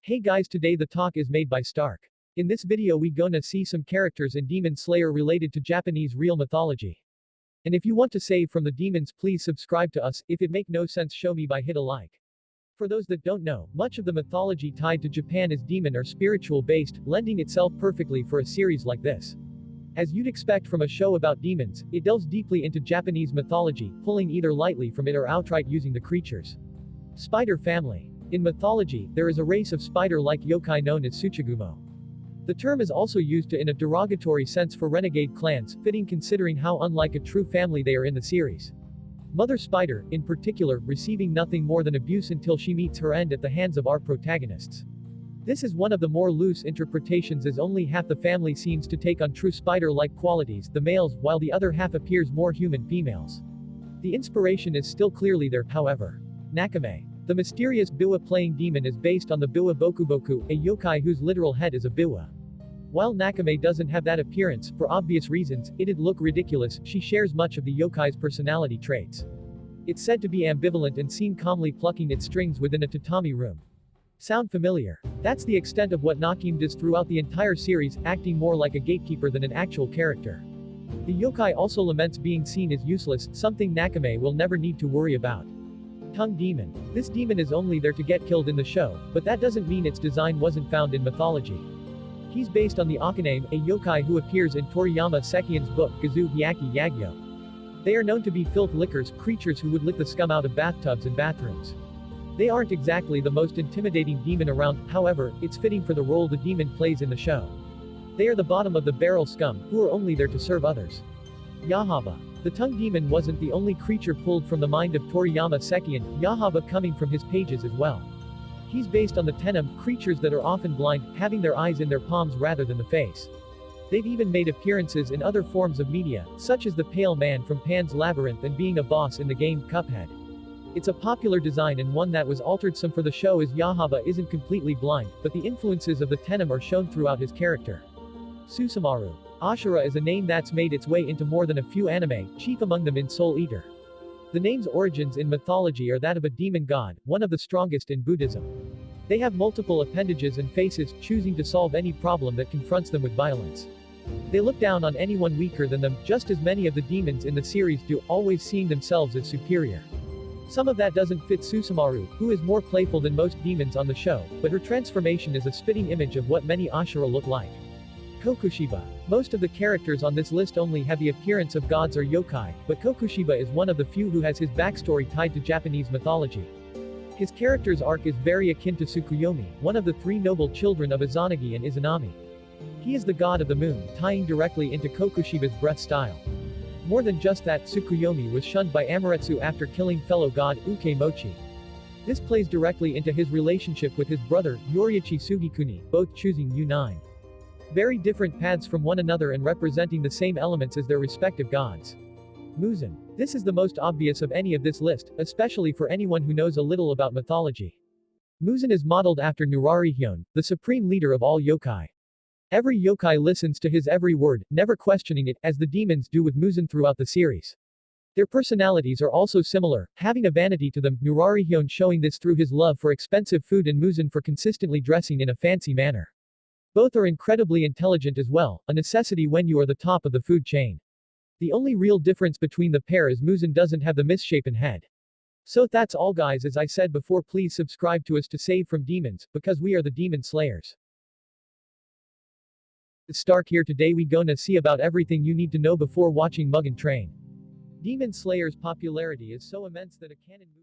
Hey guys, today the talk is made by Stark. In this video we gonna see some characters in Demon Slayer related to Japanese real mythology. And if you want to save from the demons, please subscribe to us. If it make no sense, show me by hit a like. For those that don't know, much of the mythology tied to Japan is demon or spiritual based, lending itself perfectly for a series like this. As you'd expect from a show about demons, it delves deeply into Japanese mythology, pulling either lightly from it or outright using the creatures. Spider family. In mythology, there is a race of spider-like yokai known as Tsuchigumo. The term is also used in a derogatory sense for renegade clans, fitting considering how unlike a true family they are in the series. Mother Spider, in particular, receiving nothing more than abuse until she meets her end at the hands of our protagonists. This is one of the more loose interpretations, as only half the family seems to take on true spider-like qualities, the males, while the other half appears more human, females. The inspiration is still clearly there, however. Nakame. The mysterious biwa-playing demon is based on the biwa bokuboku, a yokai whose literal head is a biwa. While Nakame doesn't have that appearance, for obvious reasons, it'd look ridiculous, she shares much of the yokai's personality traits. It's said to be ambivalent and seen calmly plucking its strings within a tatami room. Sound familiar? That's the extent of what Nakame does throughout the entire series, acting more like a gatekeeper than an actual character. The yokai also laments being seen as useless, something Nakame will never need to worry about. Tongue demon. This demon is only there to get killed in the show, but that doesn't mean its design wasn't found in mythology. He's based on the A4ANIME, a yokai who appears in Toriyama Sekien's book Kazu Hyaki Yagyo. They are known to be filth lickers, creatures who would lick the scum out of bathtubs and bathrooms. They aren't exactly the most intimidating demon around, however, it's fitting for the role the demon plays in the show. They are the bottom of the barrel scum, who are only there to serve others. Yaiba. The tongue demon wasn't the only creature pulled from the mind of Toriyama Sekien, Yaiba coming from his pages as well. He's based on the tenem, creatures that are often blind, having their eyes in their palms rather than the face. They've even made appearances in other forms of media, such as the Pale Man from Pan's Labyrinth and being a boss in the game Cuphead. It's a popular design and one that was altered some for the show, as Yaiba isn't completely blind, but the influences of the tenem are shown throughout his character. Susumaru. Ashura is a name that's made its way into more than a few anime, chief among them in Soul Eater. The name's origins in mythology are that of a demon god, one of the strongest in Buddhism. They have multiple appendages and faces, choosing to solve any problem that confronts them with violence. They look down on anyone weaker than them, just as many of the demons in the series do, always seeing themselves as superior. Some of that doesn't fit Susumaru, who is more playful than most demons on the show, but her transformation is a spitting image of what many Ashura look like. Kokushiba. Most of the characters on this list only have the appearance of gods or yokai, but Kokushiba is one of the few who has his backstory tied to Japanese mythology. His character's arc is very akin to Tsukuyomi, one of the three noble children of Izanagi and Izanami. He is the god of the moon, tying directly into Kokushiba's breath style. More than just that, Tsukuyomi was shunned by Amaterasu after killing fellow god Ukemochi. This plays directly into his relationship with his brother, Yoriichi Sugikuni, both choosing U9. Very different paths from one another and representing the same elements as their respective gods. Mugen. This is the most obvious of any of this list, especially for anyone who knows a little about mythology. Mugen is modeled after Nurari-hyon, the supreme leader of all yokai. Every yokai listens to his every word, never questioning it, as the demons do with Mugen throughout the series. Their personalities are also similar, having a vanity to them, Nurari-hyon showing this through his love for expensive food and Mugen for consistently dressing in a fancy manner. Both are incredibly intelligent as well, a necessity when you are the top of the food chain. The only real difference between the pair is Mugen doesn't have the misshapen head. So that's all guys, as I said before, please subscribe to us to save from demons, because we are the demon slayers. Stark here. Today we gonna see about everything you need to know before watching Mugen Train. Demon Slayer's popularity is so immense that a canon movie